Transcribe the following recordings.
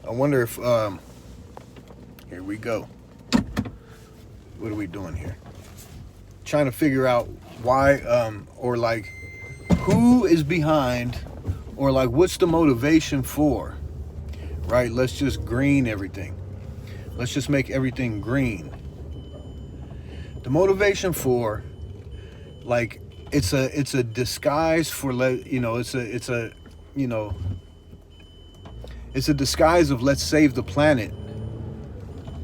I wonder if here we go. What are we doing here? Trying to figure out why or like who is behind or like what's the motivation for, right? Let's just green everything. Let's just make everything green. The motivation for, like, it's a disguise for you know it's a disguise of let's save the planet.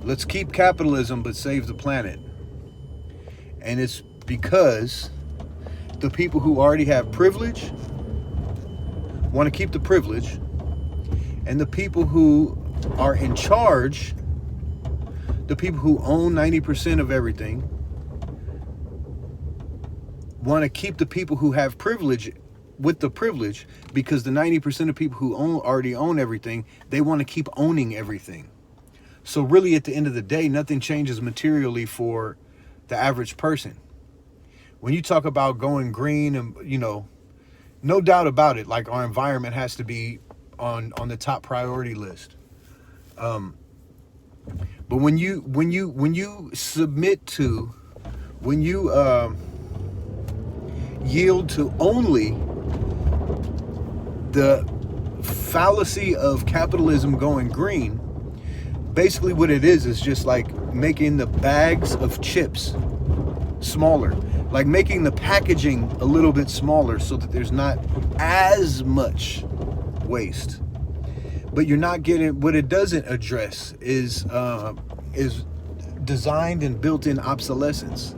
Let's keep capitalism but save the planet. And it's because the people who already have privilege want to keep the privilege, and the people who are in charge, the people who own 90% of everything, want to keep the people who have privilege with the privilege, because the 90% of people who already own everything, they want to keep owning everything. So really, at the end of the day, nothing changes materially for the average person. When you talk about going green, and no doubt about it, like, our environment has to be on the top priority list. But when you submit to, when you yield to only the fallacy of capitalism going green, basically what it is just like making the bags of chips smaller, like making the packaging a little bit smaller so that there's not as much waste. But you're not getting, what it doesn't address is designed and built-in obsolescence,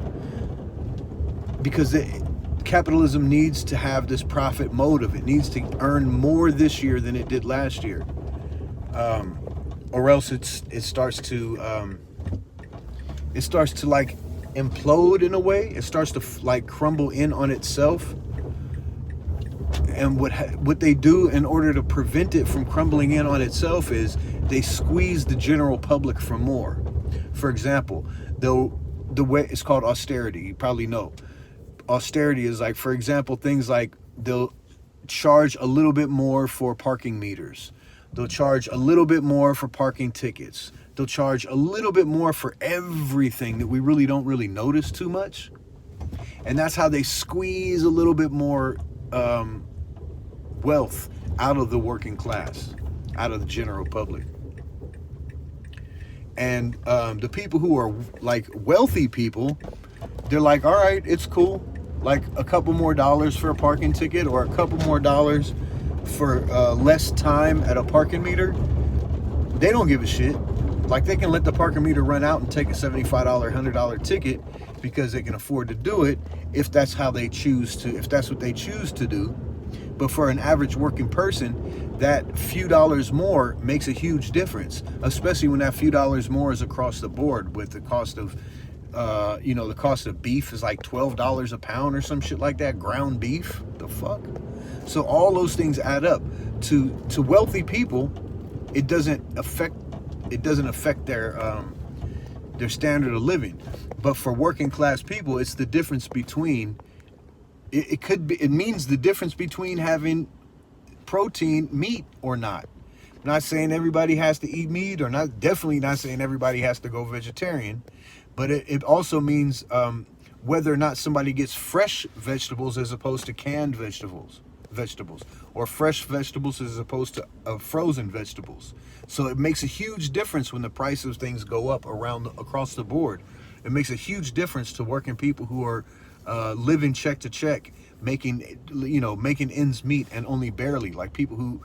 because capitalism needs to have this profit motive. It needs to earn more this year than it did last year, or else it starts to like implode in a way. It starts to like crumble in on itself. And what they do in order to prevent it from crumbling in on itself is they squeeze the general public for more. For example, the way it's called austerity, you probably know. Austerity is like, for example, things like they'll charge a little bit more for parking meters. They'll charge a little bit more for parking tickets. They'll charge a little bit more for everything that we really don't really notice too much. And that's how they squeeze a little bit more wealth out of the working class, out of the general public. And the people who are like wealthy people, they're like, all right, it's cool. Like a couple more dollars for a parking ticket, or a couple more dollars for less time at a parking meter. They don't give a shit. Like, they can let the parking meter run out and take a $75, $100 ticket because they can afford to do it if that's how they choose to, if that's what they choose to do. But for an average working person, that few dollars more makes a huge difference, especially when that few dollars more is across the board, with the cost of the cost of beef is like $12 a pound or some shit like that. Ground beef, the fuck. So all those things add up. To wealthy people, it doesn't affect their standard of living. But for working class people, it's the difference between, it means the difference between having protein, meat, or not. I'm not saying everybody has to eat meat, or definitely not saying everybody has to go vegetarian. But it also means whether or not somebody gets fresh vegetables as opposed to canned vegetables, or fresh vegetables as opposed to frozen vegetables. So it makes a huge difference when the price of things go up across the board. It makes a huge difference to working people who are living check to check, making ends meet, and only barely. Like people who,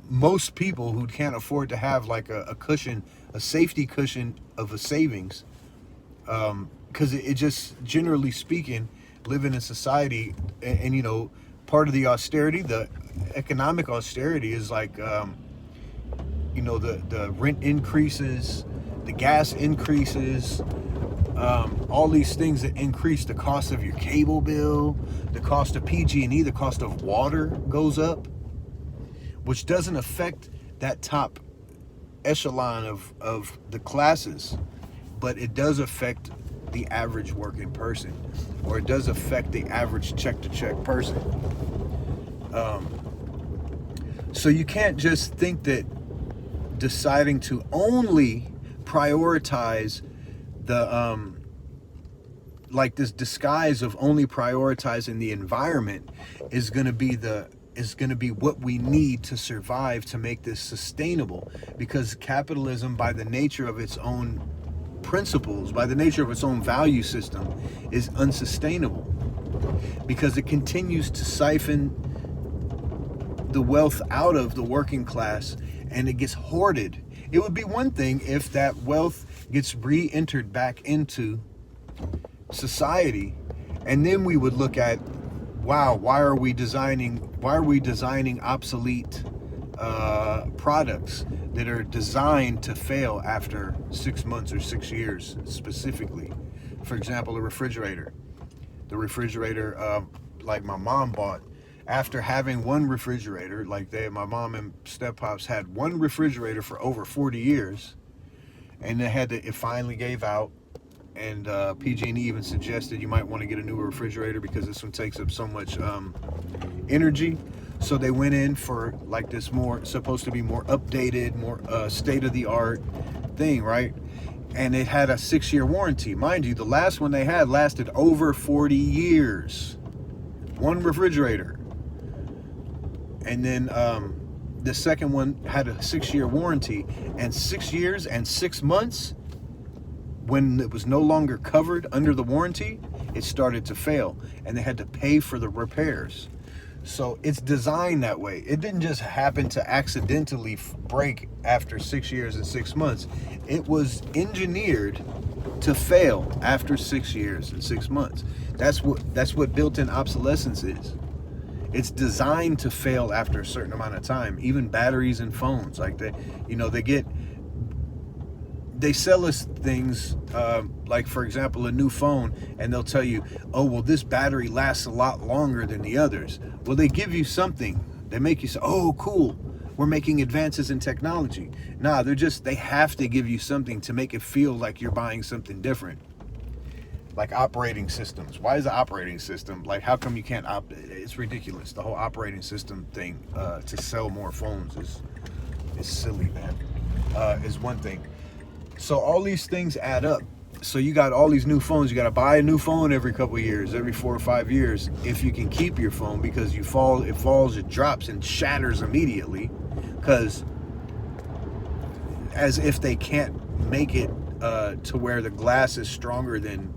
most people who can't afford to have like a cushion, a safety cushion of a savings. Because it just, generally speaking, living in society, and part of the austerity, the economic austerity, is like, the rent increases, the gas increases, all these things that increase the cost of your cable bill, the cost of PG&E, the cost of water goes up, which doesn't affect that top echelon of the classes. But it does affect the average working person, or it does affect the average check-to-check person. So you can't just think that deciding to only prioritize the like this disguise of only prioritizing the environment is going to be what we need to survive, to make this sustainable, because capitalism, by the nature of its own principles, by the nature of its own value system, is unsustainable, because it continues to siphon the wealth out of the working class, and it gets hoarded. It would be one thing if that wealth gets re-entered back into society, and then we would look at, wow, why are we designing obsolete products that are designed to fail after 6 months or 6 years specifically. For example, a refrigerator. The refrigerator like my mom bought, after having one refrigerator, like my mom and step-pops had one refrigerator for over 40 years, and it finally gave out, and PG&E even suggested you might want to get a newer refrigerator because this one takes up so much energy. So they went in for like this supposed to be more updated, more state-of-the-art thing, right? And it had a 6-year warranty. Mind you, the last one they had lasted over 40 years. One refrigerator. And then the second one had a 6-year warranty, and 6 years and 6 months, when it was no longer covered under the warranty, it started to fail, and they had to pay for the repairs. So it's designed that way. It didn't just happen to accidentally break after 6 years and 6 months. It was engineered to fail after 6 years and 6 months. That's what built-in obsolescence is. It's designed to fail after a certain amount of time. Even batteries and phones, like they sell us things like, for example, a new phone, and they'll tell you, oh, well, this battery lasts a lot longer than the others. Well, they give you something. They make you say, oh, cool, we're making advances in technology. Nah, they have to give you something to make it feel like you're buying something different. Like operating systems. Why is the operating system, like, how come you can't it's ridiculous. The whole operating system thing to sell more phones is silly, man. Is one thing. So all these things add up. So you got all these new phones. You got to buy a new phone every couple of years, every 4 or 5 years, if you can keep your phone, because it falls, it drops and shatters immediately, because as if they can't make it to where the glass is stronger than,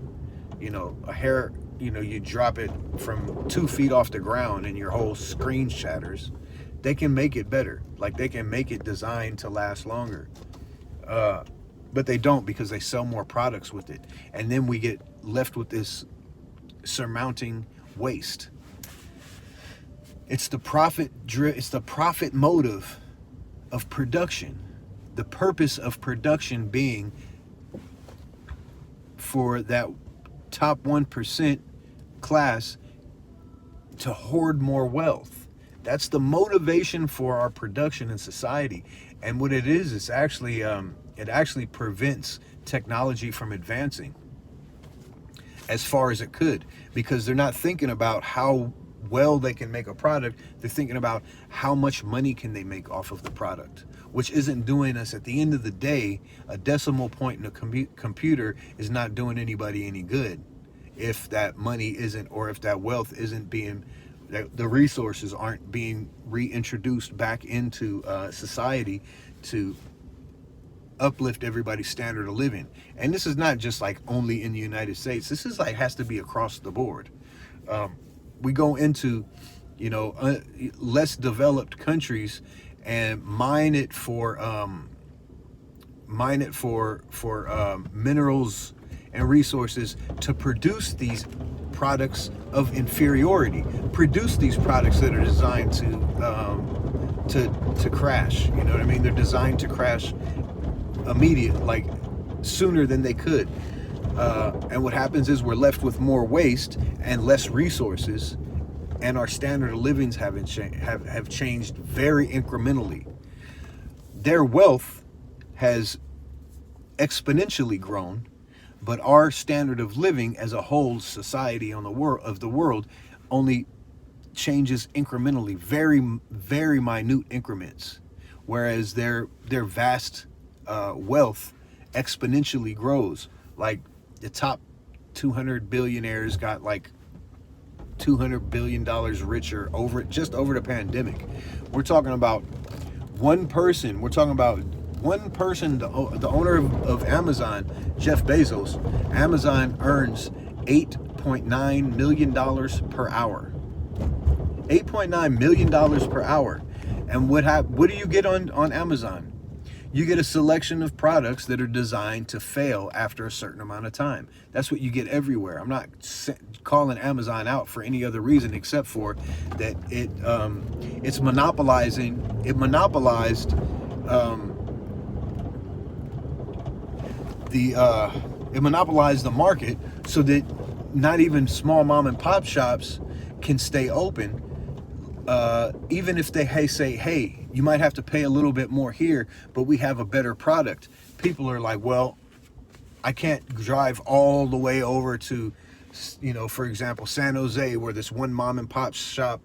a hair. You drop it from 2 feet off the ground and your whole screen shatters. They can make it better. Like, they can make it designed to last longer. But they don't, because they sell more products with it. And then we get left with this surmounting waste. It's the profit motive of production. The purpose of production being for that top 1% class to hoard more wealth. That's the motivation for our production in society. And what it is, it's actually it actually prevents technology from advancing as far as it could, because they're not thinking about how well they can make a product. They're thinking about how much money can they make off of the product, which isn't doing us, at the end of the day, a decimal point in a computer is not doing anybody any good if that money isn't, or if that wealth isn't being, the resources aren't being reintroduced back into society to uplift everybody's standard of living. And this is not just like only in the United States. This is like, has to be across the board. We go into, less developed countries and mine it for minerals and resources to produce these products of inferiority, produce these products that are designed to crash. You know what I mean? They're designed to crash like sooner than they could. And what happens is we're left with more waste and less resources, and our standard of livings have changed very incrementally. Their wealth has exponentially grown, but our standard of living as a whole society of the world only changes incrementally, very, very minute increments. whereas their vast wealth exponentially grows. Like the top 200 billionaires got like $200 billion richer just over the pandemic. We're talking about one person. We're talking about one person, the owner of Amazon, Jeff Bezos. Amazon earns $8.9 million per hour. $8.9 million per hour. And what do you get on Amazon? You get a selection of products that are designed to fail after a certain amount of time. That's what you get everywhere. I'm not calling Amazon out for any other reason except for that it monopolized the market, so that not even small mom and pop shops can stay open. Even if they say, hey, you might have to pay a little bit more here, but we have a better product. People are like, well, I can't drive all the way over to, for example, San Jose, where this one mom and pop shop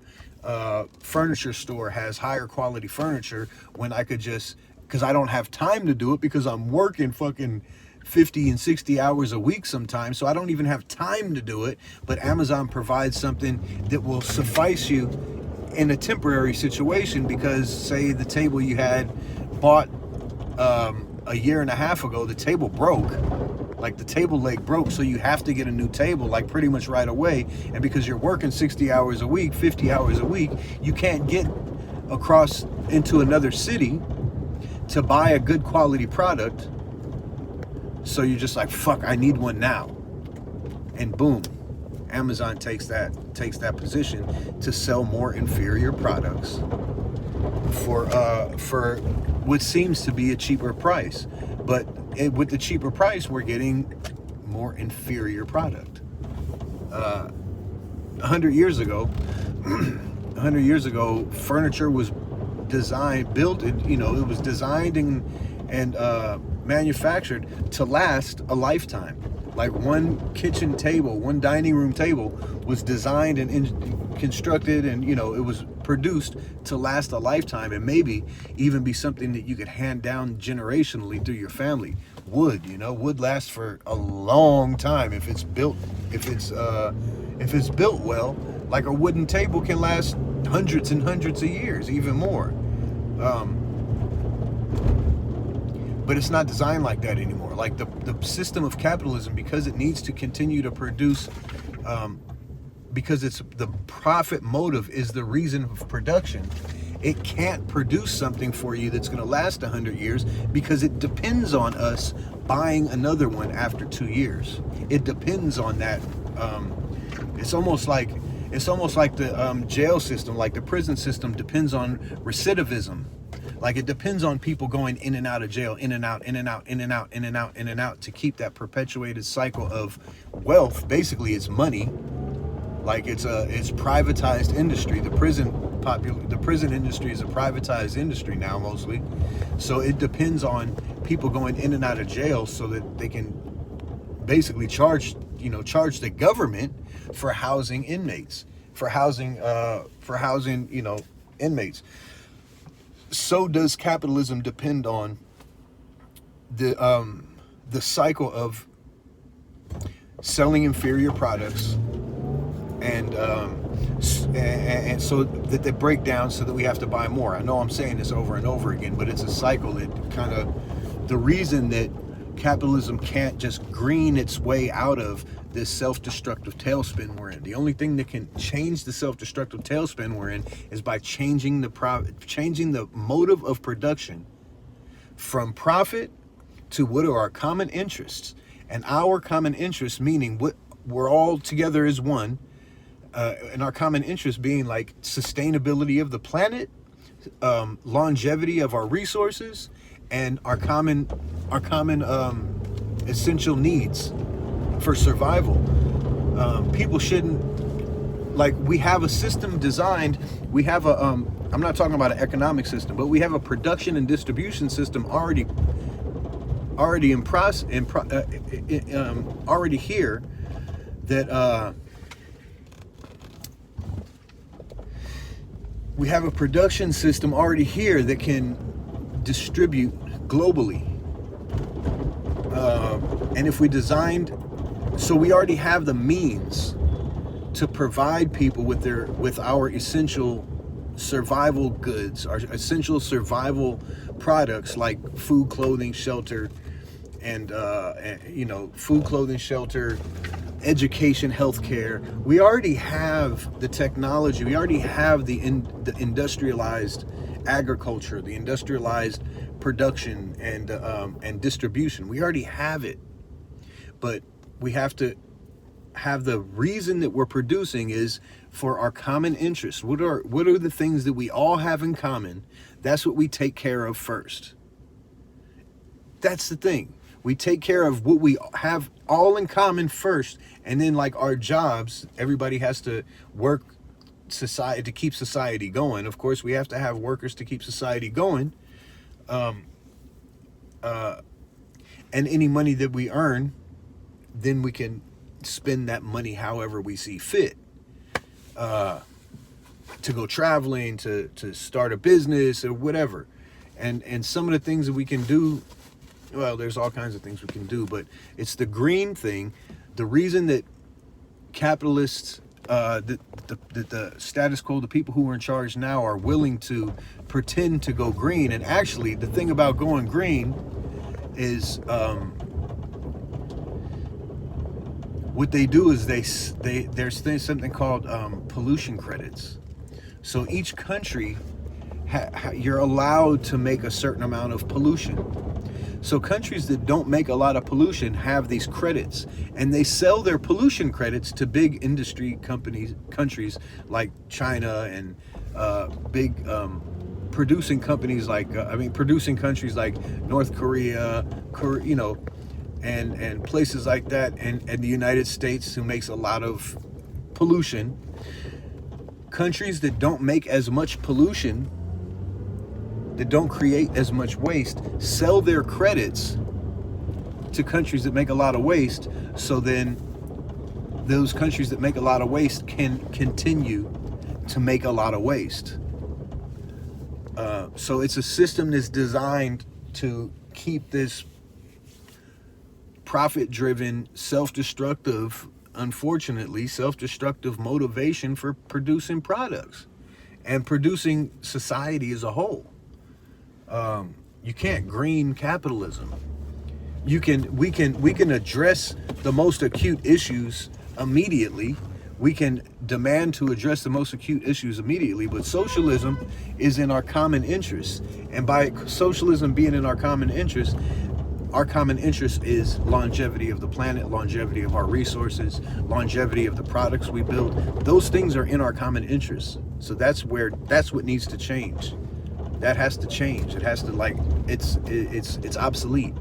furniture store has higher quality furniture, when I could just, because I don't have time to do it because I'm working fucking 50 and 60 hours a week sometimes, so I don't even have time to do it. But Amazon provides something that will suffice you in a temporary situation, because say the table you had bought a year and a half ago, the table broke, like the table leg broke, so you have to get a new table like pretty much right away. And because you're working 60 hours a week, 50 hours a week, you can't get across into another city to buy a good quality product. So you're just like, fuck, I need one now. And boom, Amazon takes that position to sell more inferior products for what seems to be a cheaper price. But with the cheaper price, we're getting more inferior product. 100 years ago, furniture was it was designed and manufactured to last a lifetime. Like one kitchen table, one dining room table was designed and constructed, and it was produced to last a lifetime, and maybe even be something that you could hand down generationally through your family. Wood lasts for a long time if it's built well. Like a wooden table can last hundreds and hundreds of years, even more. But it's not designed like that anymore. Like the system of capitalism, because it needs to continue to produce, because it's the profit motive is the reason of production. It can't produce something for you that's going to last 100 years, because it depends on us buying another one after 2 years. It depends on that. It's almost like the jail system, like the prison system, depends on recidivism. Like it depends on people going in and out of jail, in and out, in and out, in and out, in and out, in and out, to keep that perpetuated cycle of wealth. Basically, it's money. Like it's privatized industry. The prison industry is a privatized industry now, mostly. So it depends on people going in and out of jail so that they can basically charge the government for housing inmates, for housing inmates. So does capitalism depend on the cycle of selling inferior products, and so that they break down, so that we have to buy more. I know I'm saying this over and over again, but it's a cycle that the reason that capitalism can't just green its way out of this self-destructive tailspin we're in. The only thing that can change the self-destructive tailspin we're in is by changing the motive of production from profit to what are our common interests. And our common interests, meaning what we're all together as one, and our common interests being like sustainability of the planet, longevity of our resources, and our common essential needs for survival. People shouldn't, we have a system designed. We have I'm not talking about an economic system, but we have a production and distribution system already here that we have a production system already here that can distribute globally. And if we designed, so we already have the means to provide people with our essential survival goods, our essential survival products like food, clothing, shelter, and food, clothing, shelter, education, healthcare. We already have the technology. We already have the industrialized agriculture, the industrialized production and distribution. We already have it, but we have to have the reason that we're producing is for our common interests. What are the things that we all have in common? That's what we take care of first. That's the thing. We take care of what we have all in common first, and then like our jobs, everybody has to work society to keep society going. Of course, we have to have workers to keep society going. And any money that we earn, then we can spend that money however we see fit. To go traveling, to start a business or whatever. And some of the things that we can do, well, there's all kinds of things we can do, but it's the green thing. The reason that capitalists, the status quo, the people who are in charge now are willing to pretend to go green. And actually, the thing about going green is what they do is there's something called pollution credits. So each country, you're allowed to make a certain amount of pollution. So countries that don't make a lot of pollution have these credits, and they sell their pollution credits to big industry countries like China and big producing companies like producing countries like North Korea, and places like that, and the United States, who makes a lot of pollution. Countries that don't make as much pollution, that don't create as much waste, sell their credits to countries that make a lot of waste, so then those countries that make a lot of waste can continue to make a lot of waste. So it's a system that's designed to keep this profit-driven, self-destructive motivation for producing products and producing society as a whole. You can't green capitalism. We can address the most acute issues immediately. We can demand to address the most acute issues immediately, but socialism is in our common interest. And by socialism being in our common interest is longevity of the planet, longevity of our resources, longevity of the products we build. Those things are in our common interest. So that's what needs to change. That has to change. It has to, it's obsolete.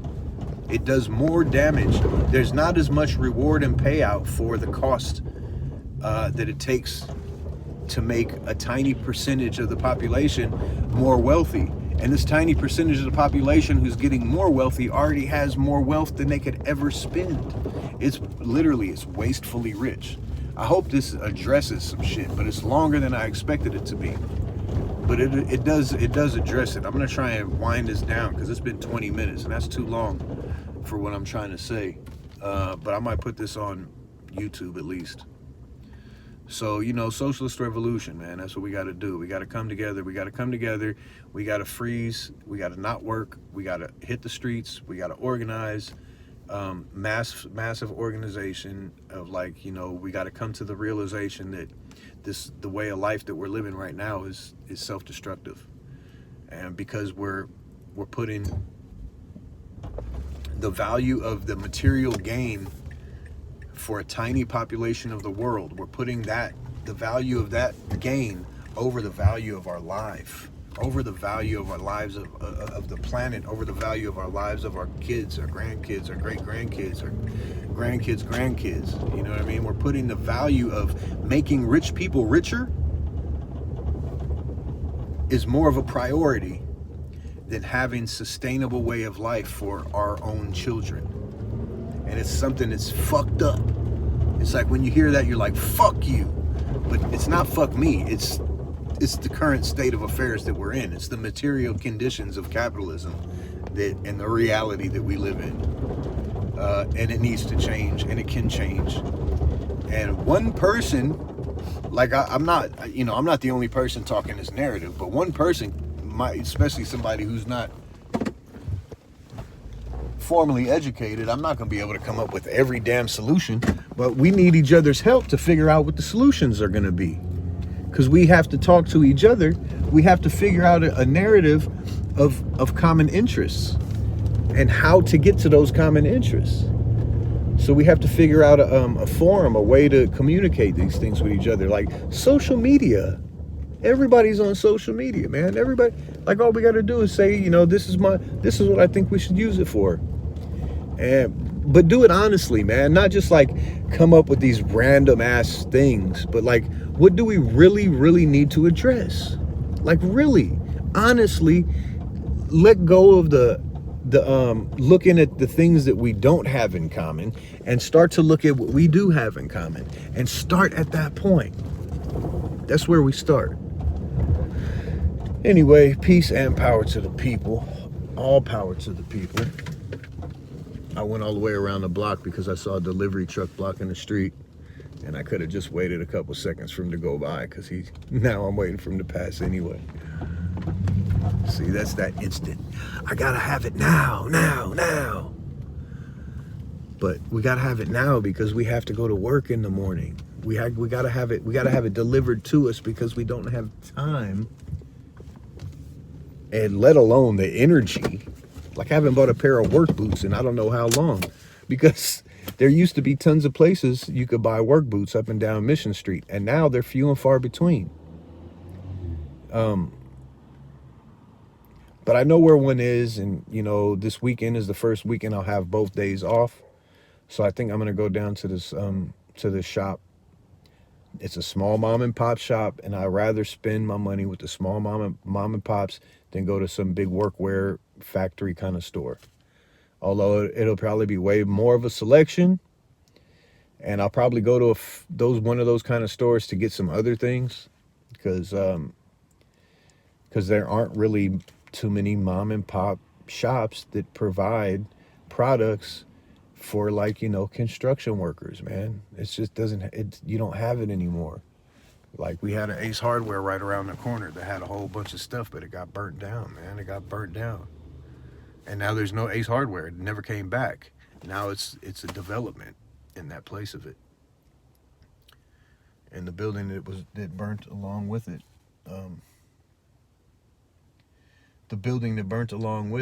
It does more damage. There's not as much reward and payout for the cost that it takes to make a tiny percentage of the population more wealthy. And this tiny percentage of the population who's getting more wealthy already has more wealth than they could ever spend. It's wastefully rich. I hope this addresses some shit, but it's longer than I expected it to be. But it does address it. I'm gonna try and wind this down because it's been 20 minutes and that's too long for what I'm trying to say. But I might put this on YouTube at least. So, socialist revolution, man, that's what we got to do. We got to come together. We got to freeze. We got to not work. We got to hit the streets. We got to organize, massive organization of we got to come to the realization that the way of life that we're living right now is self-destructive. And because we're putting the value of the material gain for a tiny population of the world, we're putting the value of that gain over the value of our life, over the value of our lives of the planet, over the value of our lives of our kids, our grandkids, our great-grandkids, our grandkids. You know what I mean? We're putting the value of making rich people richer is more of a priority than having sustainable way of life for our own children. And it's something that's fucked up. It's like when you hear that, you're like, fuck you. But it's not fuck me. It's it's the current state of affairs that we're in. It's the material conditions of capitalism that and the reality that we live in. And it needs to change, and it can change. And one person, like I'm not the only person talking this narrative, but one person might, especially somebody who's not formally educated, I'm not going to be able to come up with every damn solution, but we need each other's help to figure out what the solutions are going to be. Because we have to talk to each other. We have to figure out a narrative of common interests and how to get to those common interests. So we have to figure out a forum, a way to communicate these things with each other. Like social media. Everybody's on social media, man. Everybody, like, all we got to do is say, this is what I think we should use it for. But do it honestly, man. Not just like come up with these random ass things, but like, what do we really, really need to address? Like, really, honestly, let go of the looking at the things that we don't have in common and start to look at what we do have in common and start at that point. That's where we start. Anyway, peace and power to the people. All power to the people. I went all the way around the block because I saw a delivery truck blocking the street, and I could have just waited a couple seconds for him to go by, because now I'm waiting for him to pass anyway. See, that's that instant. I gotta have it now. But we gotta have it now because we have to go to work in the morning. We gotta have it. We gotta have it delivered to us because we don't have time, and let alone the energy. Like, I haven't bought a pair of work boots in I don't know how long, because there used to be tons of places you could buy work boots up and down Mission Street, and now they're few and far between. But I know where one is, and this weekend is the first weekend I'll have both days off, so I think I'm gonna go down to this shop. It's a small mom and pop shop, and I'd rather spend my money with the small mom and pops than go to some big workwear factory kind of store. Although it'll probably be way more of a selection, and I'll probably go to one of those kind of stores to get some other things, because there aren't really too many mom and pop shops that provide products for, like, construction workers, man. It just you don't have it anymore. Like, we had an Ace Hardware right around the corner that had a whole bunch of stuff, but it got burnt down, man. It got burnt down. And now there's no Ace Hardware. It never came back. Now it's a development in that place of it. And the building that burnt along with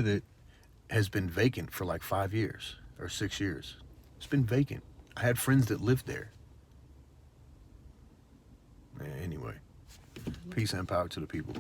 it, has been vacant for like 5 years or 6 years. It's been vacant. I had friends that lived there. Anyway, peace and power to the people.